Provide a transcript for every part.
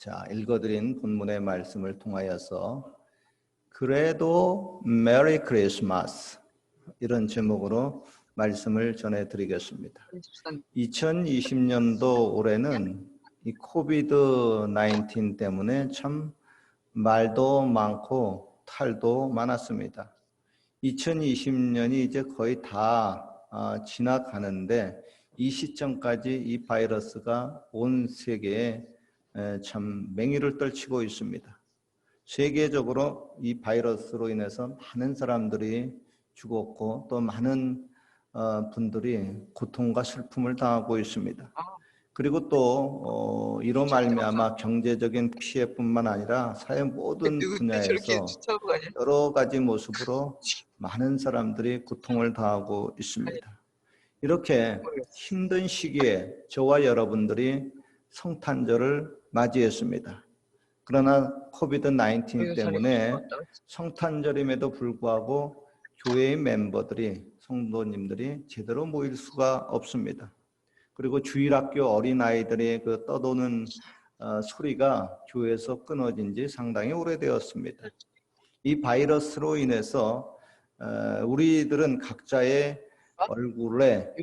자, 읽어드린 본문의 말씀을 통하여서 그래도 메리 크리스마스 이런 제목으로 말씀을 전해드리겠습니다. 2020년도 올해는 이 코비드 19 때문에 참 말도 많고 탈도 많았습니다. 2020년이 이제 거의 다 지나가는데 이 시점까지 이 바이러스가 온 세계에 참 맹위를 떨치고 있습니다. 세계적으로 이 바이러스로 인해서 많은 사람들이 죽었고 또 많은 분들이 고통과 슬픔을 당하고 있습니다. 그리고 또 이로 말미암아 경제적인 피해뿐만 아니라 사회 모든 분야에서 여러 가지 모습으로 많은 사람들이 고통을 당하고 있습니다. 이렇게 힘든 시기에 저와 여러분들이 성탄절을 맞이했습니다. 그러나 코비드 19 때문에 성탄절임에도 불구하고 교회의 멤버들이, 성도님들이 제대로 모일 수가 없습니다. 그리고 주일학교 어린아이들의 그 떠도는 소리가 교회에서 끊어진 지 상당히 오래되었습니다. 이 바이러스로 인해서 우리들은 각자의 얼굴에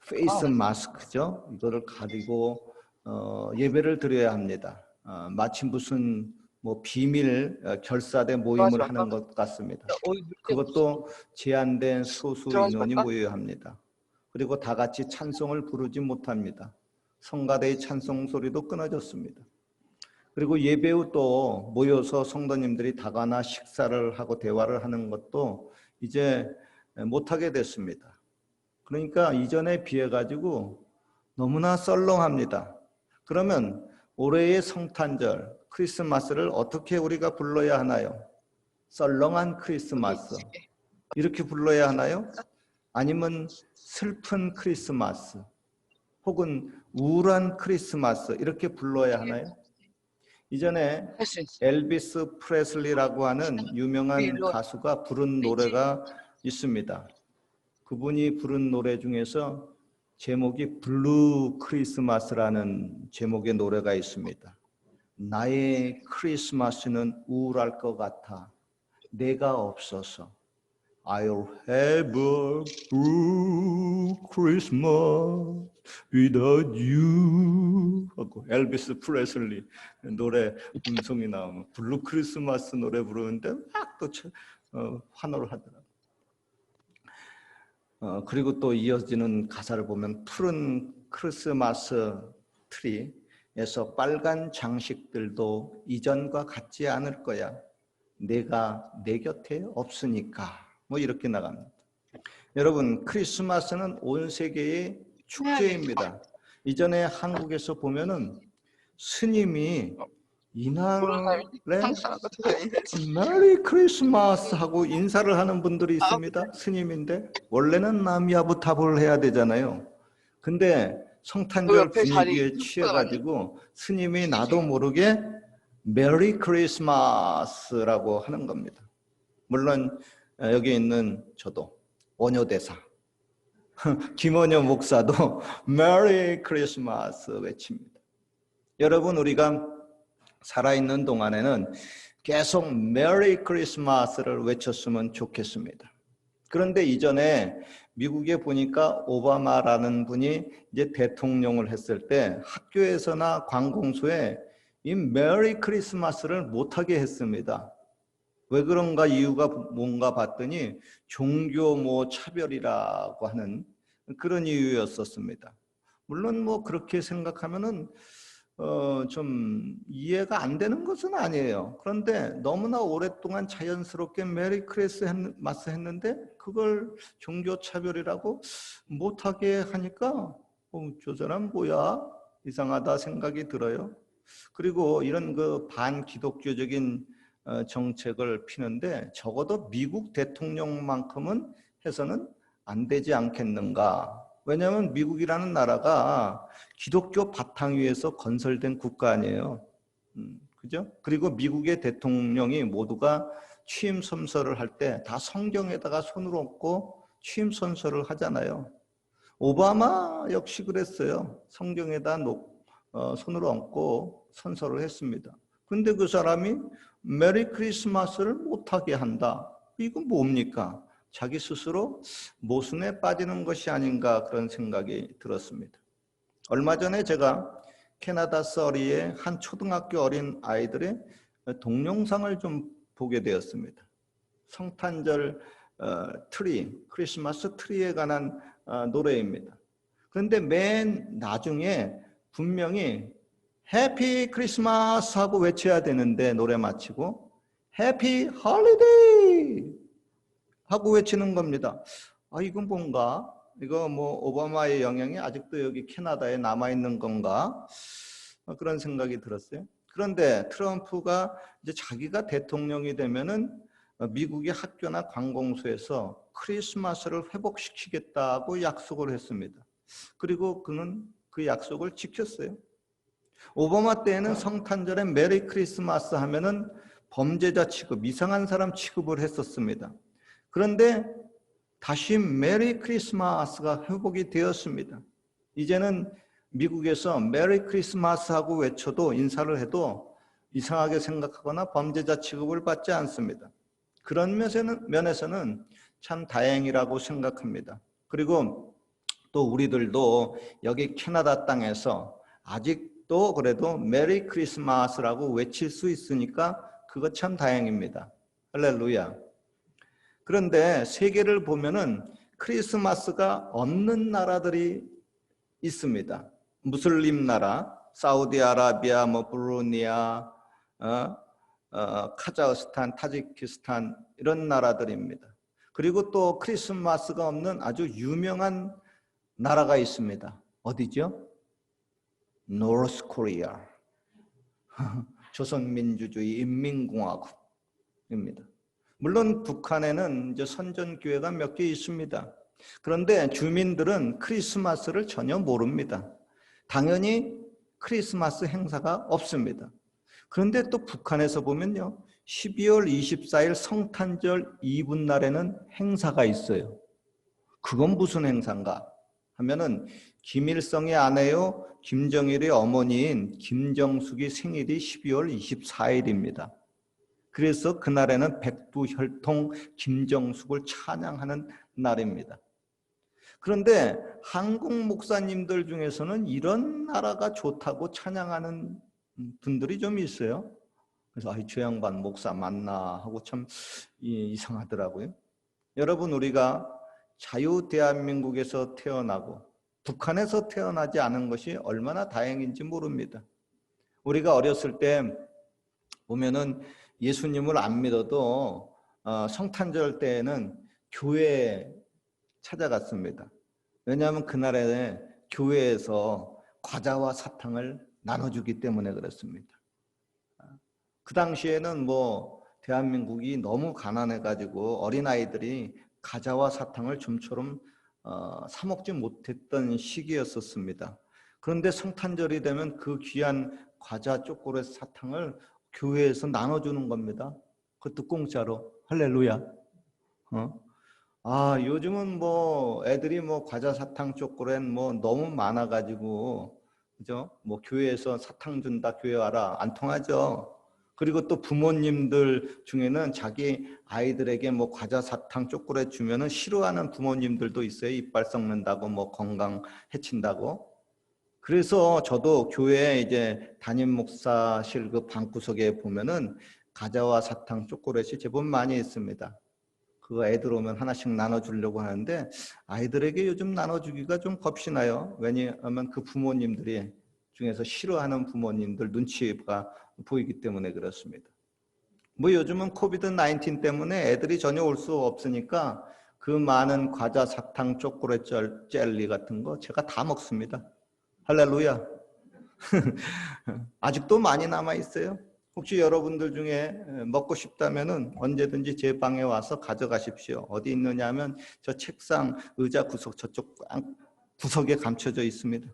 페이스 마스크죠. 이거를 가지고 예배를 드려야 합니다. 마치 무슨 비밀 결사대 모임을 하는 것 같습니다. 그것도 제한된 소수 인원이 모여야 합니다. 그리고 다 같이 찬송을 부르지 못합니다. 성가대의 찬송 소리도 끊어졌습니다. 그리고 예배 후 또 모여서 성도님들이 다가나 식사를 하고 대화를 하는 것도 이제 못하게 됐습니다. 그러니까 이전에 비해 가지고 너무나 썰렁합니다. 그러면 올해의 성탄절, 크리스마스를 어떻게 우리가 불러야 하나요? 썰렁한 크리스마스 이렇게 불러야 하나요? 아니면 슬픈 크리스마스 혹은 우울한 크리스마스 이렇게 불러야 하나요? 이전에 엘비스 프레슬리라고 하는 유명한 가수가 부른 노래가 있습니다. 그분이 부른 노래 중에서 제목이 블루 크리스마스라는 제목의 노래가 있습니다. 나의 크리스마스는 우울할 것 같아. 내가 없어서. I'll have a blue Christmas without you 하고 엘비스 프레슬리 노래 음성이 나오면 블루 크리스마스 노래 부르는데 막 또 환호를 하더라고요. 그리고 또 이어지는 가사를 보면 푸른 크리스마스 트리에서 빨간 장식들도 이전과 같지 않을 거야. 내가 내 곁에 없으니까. 이렇게 나갑니다. 여러분, 크리스마스는 온 세계의 축제입니다. 이전에 한국에서 보면은 스님이 이날에 메리 크리스마스 하고 인사를 하는 분들이 있습니다. 스님인데 원래는 남야부탑을 해야 되잖아요. 근데 성탄절 분위기에 취해가지고 스님이 나도 모르게 메리 크리스마스라고 하는 겁니다. 물론 여기 있는 저도 원효대사 김원효 목사도 메리 크리스마스 외칩니다. 여러분, 우리가 살아있는 동안에는 계속 메리 크리스마스를 외쳤으면 좋겠습니다. 그런데 이전에 미국에 보니까 오바마라는 분이 이제 대통령을 했을 때 학교에서나 관공서에 이 메리 크리스마스를 못하게 했습니다. 왜 그런가 이유가 뭔가 봤더니 종교 차별이라고 하는 그런 이유였었습니다. 물론 그렇게 생각하면은 좀 이해가 안 되는 것은 아니에요. 그런데 너무나 오랫동안 자연스럽게 메리 크리스마스 했는데 그걸 종교 차별이라고 못하게 하니까 저 사람 뭐야? 이상하다 생각이 들어요. 그리고 이런 그 반기독교적인 정책을 피는데 적어도 미국 대통령만큼은 해서는 안 되지 않겠는가. 왜냐하면 미국이라는 나라가 기독교 바탕 위에서 건설된 국가 아니에요. 그죠? 그리고 미국의 대통령이 모두가 취임 선서를 할 때 다 성경에다가 손을 얹고 취임 선서를 하잖아요. 오바마 역시 그랬어요. 성경에다 손을 얹고 선서를 했습니다. 근데 그 사람이 메리 크리스마스를 못하게 한다. 이건 뭡니까? 자기 스스로 모순에 빠지는 것이 아닌가 그런 생각이 들었습니다. 얼마 전에 제가 캐나다 서리의 한 초등학교 어린 아이들의 동영상을 좀 보게 되었습니다. 성탄절 트리, 크리스마스 트리에 관한 노래입니다. 그런데 맨 나중에 분명히 해피 크리스마스 하고 외쳐야 되는데 노래 마치고 해피 홀리데이 하고 외치는 겁니다. 아, 이건 뭔가? 이거 뭐 오바마의 영향이 아직도 여기 캐나다에 남아있는 건가? 그런 생각이 들었어요. 그런데 트럼프가 이제 자기가 대통령이 되면은 미국의 학교나 관공서에서 크리스마스를 회복시키겠다고 약속을 했습니다. 그리고 그는 그 약속을 지켰어요. 오바마 때에는 성탄절에 메리 크리스마스 하면은 범죄자 취급, 이상한 사람 취급을 했었습니다. 그런데 다시 메리 크리스마스가 회복이 되었습니다. 이제는 미국에서 메리 크리스마스 하고 외쳐도 인사를 해도 이상하게 생각하거나 범죄자 취급을 받지 않습니다. 그런 면에서는 참 다행이라고 생각합니다. 그리고 또 우리들도 여기 캐나다 땅에서 아직도 그래도 메리 크리스마스라고 외칠 수 있으니까 그거 참 다행입니다. 할렐루야. 그런데 세계를 보면은 크리스마스가 없는 나라들이 있습니다. 무슬림 나라, 사우디아라비아, 브루니아, 카자흐스탄, 타지키스탄 이런 나라들입니다. 그리고 또 크리스마스가 없는 아주 유명한 나라가 있습니다. 어디죠? 노스 코리아. 조선민주주의 인민공화국입니다. 물론 북한에는 이제 선전교회가 몇 개 있습니다. 그런데 주민들은 크리스마스를 전혀 모릅니다. 당연히 크리스마스 행사가 없습니다. 그런데 또 북한에서 보면요, 12월 24일 성탄절 이브날에는 행사가 있어요. 그건 무슨 행사인가 하면은 김일성의 아내요 김정일의 어머니인 김정숙이 생일이 12월 24일입니다. 그래서 그날에는 백두혈통 김정숙을 찬양하는 날입니다. 그런데 한국 목사님들 중에서는 이런 나라가 좋다고 찬양하는 분들이 좀 있어요. 그래서 저 양반 목사 맞나 하고 참 이상하더라고요. 여러분, 우리가 자유 대한민국에서 태어나고 북한에서 태어나지 않은 것이 얼마나 다행인지 모릅니다. 우리가 어렸을 때 보면은 예수님을 안 믿어도 성탄절 때에는 교회에 찾아갔습니다. 왜냐하면 그날에 교회에서 과자와 사탕을 나눠주기 때문에 그렇습니다. 그 당시에는 대한민국이 너무 가난해가지고 어린아이들이 과자와 사탕을 좀처럼 사 먹지 못했던 시기였었습니다. 그런데 성탄절이 되면 그 귀한 과자, 초콜릿, 사탕을 교회에서 나눠주는 겁니다. 그것도 공짜로. 할렐루야. 요즘은 애들이 과자, 사탕, 초콜릿 너무 많아가지고, 그죠? 교회에서 사탕 준다, 교회 와라. 안 통하죠. 그리고 또 부모님들 중에는 자기 아이들에게 과자, 사탕, 초콜릿 주면은 싫어하는 부모님들도 있어요. 이빨 썩는다고, 건강 해친다고. 그래서 저도 교회 이제 담임 목사실 그 방구석에 보면은 과자와 사탕, 초콜릿이 제법 많이 있습니다. 그거 애들 오면 하나씩 나눠주려고 하는데 아이들에게 요즘 나눠주기가 좀 겁이 나요. 왜냐하면 그 부모님들이 중에서 싫어하는 부모님들 눈치가 보이기 때문에 그렇습니다. 요즘은 코비드-19 때문에 애들이 전혀 올 수 없으니까 그 많은 과자, 사탕, 초콜릿, 젤리 같은 거 제가 다 먹습니다. 할렐루야. 아직도 많이 남아있어요. 혹시 여러분들 중에 먹고 싶다면 언제든지 제 방에 와서 가져가십시오. 어디 있느냐 하면 저 책상, 의자 구석 저쪽 구석에 감춰져 있습니다.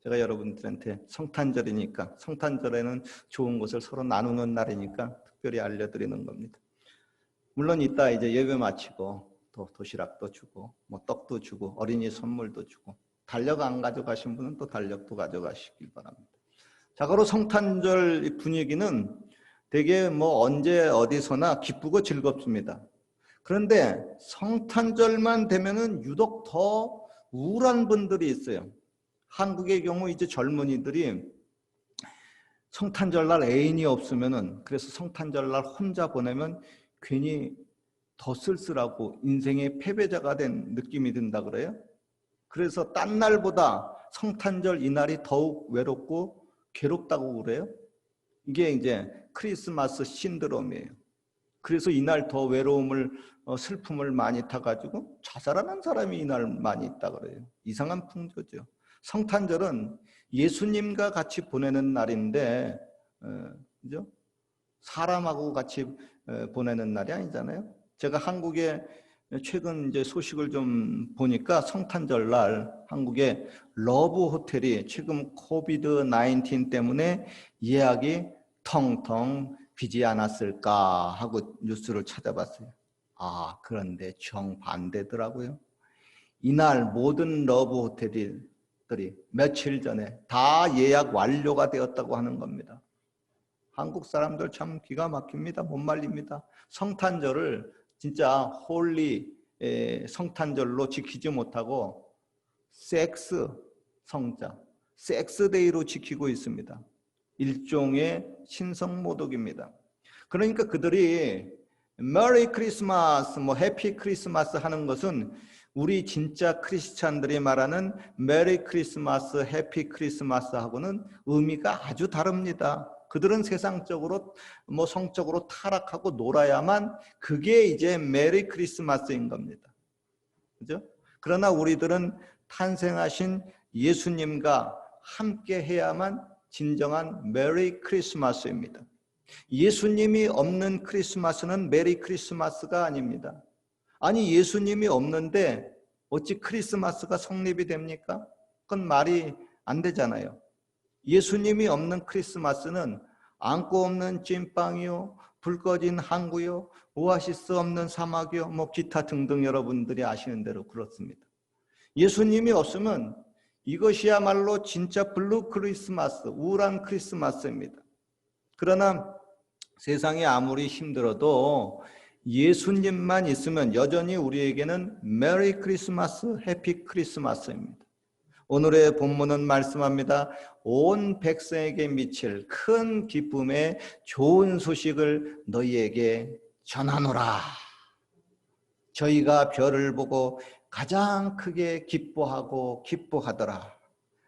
제가 여러분들한테 성탄절이니까, 성탄절에는 좋은 것을 서로 나누는 날이니까 특별히 알려드리는 겁니다. 물론 이따 이제 예배 마치고 또 도시락도 주고 떡도 주고 어린이 선물도 주고 달력 안 가져가신 분은 또 달력도 가져가시길 바랍니다. 자, 그리고 성탄절 분위기는 되게 뭐 언제 어디서나 기쁘고 즐겁습니다. 그런데 성탄절만 되면은 유독 더 우울한 분들이 있어요. 한국의 경우 이제 젊은이들이 성탄절날 애인이 없으면은, 그래서 성탄절날 혼자 보내면 괜히 더 쓸쓸하고 인생의 패배자가 된 느낌이 든다 그래요. 그래서 딴 날보다 성탄절 이날이 더욱 외롭고 괴롭다고 그래요. 이게 이제 크리스마스 신드롬이에요. 그래서 이날 더 외로움을 슬픔을 많이 타가지고 자살하는 사람이 이날 많이 있다 그래요. 이상한 풍조죠. 성탄절은 예수님과 같이 보내는 날인데, 그죠? 사람하고 같이 보내는 날이 아니잖아요. 제가 한국에 최근 이제 소식을 좀 보니까 성탄절 날 한국의 러브 호텔이 지금 코비드 19 때문에 예약이 텅텅 비지 않았을까 하고 뉴스를 찾아봤어요. 아, 그런데 정반대더라고요. 이날 모든 러브 호텔들이 며칠 전에 다 예약 완료가 되었다고 하는 겁니다. 한국 사람들 참 기가 막힙니다. 못 말립니다. 성탄절을 진짜 홀리 성탄절로 지키지 못하고 섹스 성자, 섹스데이로 지키고 있습니다. 일종의 신성모독입니다. 그러니까 그들이 메리 크리스마스, 뭐 해피 크리스마스 하는 것은 우리 진짜 크리스찬들이 말하는 메리 크리스마스, 해피 크리스마스하고는 의미가 아주 다릅니다. 그들은 세상적으로 뭐 성적으로 타락하고 놀아야만 그게 이제 메리 크리스마스인 겁니다. 그죠? 그러나 우리들은 탄생하신 예수님과 함께 해야만 진정한 메리 크리스마스입니다. 예수님이 없는 크리스마스는 메리 크리스마스가 아닙니다. 아니, 예수님이 없는데 어찌 크리스마스가 성립이 됩니까? 그건 말이 안 되잖아요. 예수님이 없는 크리스마스는 안고 없는 찐빵이요, 불 꺼진 항구요, 오아시스 없는 사막이요, 뭐 기타 등등 여러분들이 아시는 대로 그렇습니다. 예수님이 없으면 이것이야말로 진짜 블루 크리스마스, 우울한 크리스마스입니다. 그러나 세상이 아무리 힘들어도 예수님만 있으면 여전히 우리에게는 메리 크리스마스, 해피 크리스마스입니다. 오늘의 본문은 말씀합니다. 온 백성에게 미칠 큰 기쁨의 좋은 소식을 너희에게 전하노라. 저희가 별을 보고 가장 크게 기뻐하고 기뻐하더라.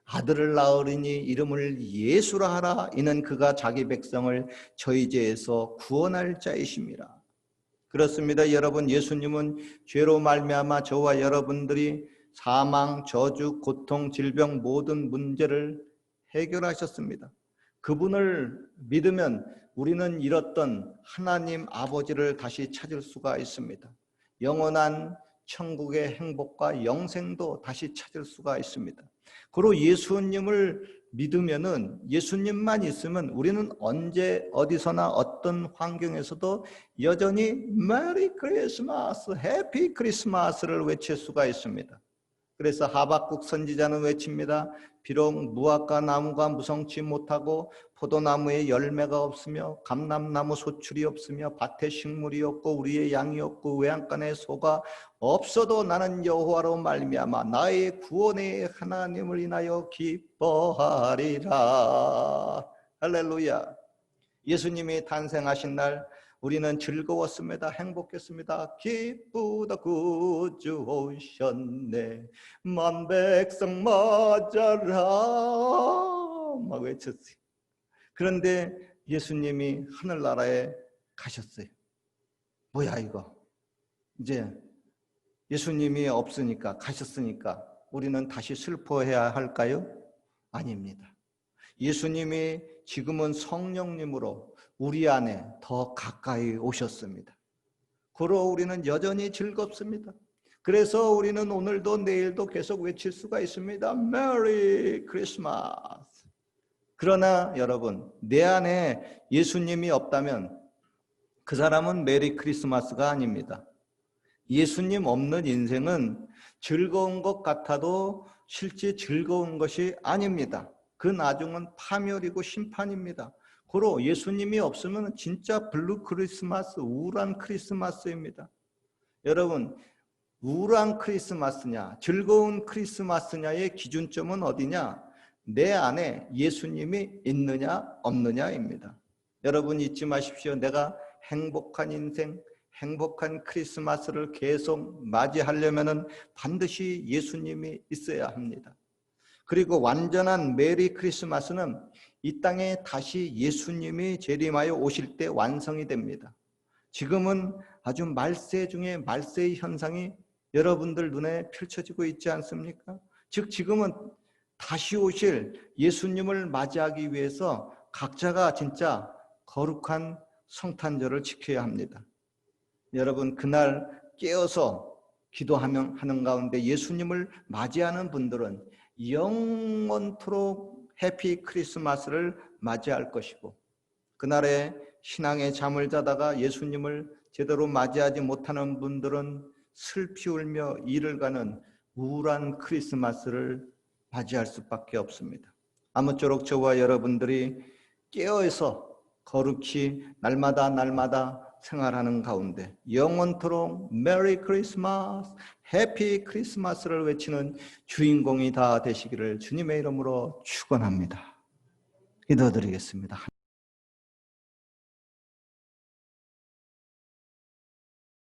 아들을 낳으리니 이름을 예수라 하라. 이는 그가 자기 백성을 저희 죄에서 구원할 자이심이라. 그렇습니다. 여러분, 예수님은 죄로 말미암아 저와 여러분들이 사망, 저주, 고통, 질병 모든 문제를 해결하셨습니다. 그분을 믿으면 우리는 잃었던 하나님 아버지를 다시 찾을 수가 있습니다. 영원한 천국의 행복과 영생도 다시 찾을 수가 있습니다. 그리고 예수님을 믿으면은, 예수님만 있으면 우리는 언제 어디서나 어떤 환경에서도 여전히 메리 크리스마스, 해피 크리스마스를 외칠 수가 있습니다. 그래서 하박국 선지자는 외칩니다. 비록 무화과 나무가 무성치 못하고 포도나무에 열매가 없으며 감람나무 소출이 없으며 밭에 식물이 없고 우리의 양이 없고 외양간에 소가 없어도 나는 여호와로 말미암아 나의 구원의 하나님을 인하여 기뻐하리라. 할렐루야. 예수님이 탄생하신 날 우리는 즐거웠습니다. 행복했습니다. 기쁘다 구주 오셨네. 만백성 맞아라. 막 외쳤어요. 그런데 예수님이 하늘나라에 가셨어요. 뭐야 이거. 이제 예수님이 없으니까, 가셨으니까 우리는 다시 슬퍼해야 할까요? 아닙니다. 예수님이 지금은 성령님으로 우리 안에 더 가까이 오셨습니다. 그러 우리는 여전히 즐겁습니다. 그래서 우리는 오늘도 내일도 계속 외칠 수가 있습니다. 메리 크리스마스. 그러나 여러분, 내 안에 예수님이 없다면 그 사람은 메리 크리스마스가 아닙니다. 예수님 없는 인생은 즐거운 것 같아도 실제 즐거운 것이 아닙니다. 그 나중은 파멸이고 심판입니다. 고로 예수님이 없으면 진짜 블루 크리스마스, 우울한 크리스마스입니다. 여러분, 우울한 크리스마스냐, 즐거운 크리스마스냐의 기준점은 어디냐? 내 안에 예수님이 있느냐 없느냐입니다. 여러분 잊지 마십시오. 내가 행복한 인생, 행복한 크리스마스를 계속 맞이하려면 반드시 예수님이 있어야 합니다. 그리고 완전한 메리 크리스마스는 이 땅에 다시 예수님이 재림하여 오실 때 완성이 됩니다. 지금은 아주 말세 중에 말세의 현상이 여러분들 눈에 펼쳐지고 있지 않습니까? 즉 지금은 다시 오실 예수님을 맞이하기 위해서 각자가 진짜 거룩한 성탄절을 지켜야 합니다. 여러분 그날 깨어서 기도하는 가운데 예수님을 맞이하는 분들은 영원토록 해피 크리스마스를 맞이할 것이고, 그날에 신앙의 잠을 자다가 예수님을 제대로 맞이하지 못하는 분들은 슬피 울며 이를 가는 우울한 크리스마스를 맞이할 수밖에 없습니다. 아무쪼록 저와 여러분들이 깨어서 거룩히 날마다 생활하는 가운데 영원토록 메리 크리스마스, 해피 크리스마스를 외치는 주인공이 다 되시기를 주님의 이름으로 축원합니다. 기도드리겠습니다.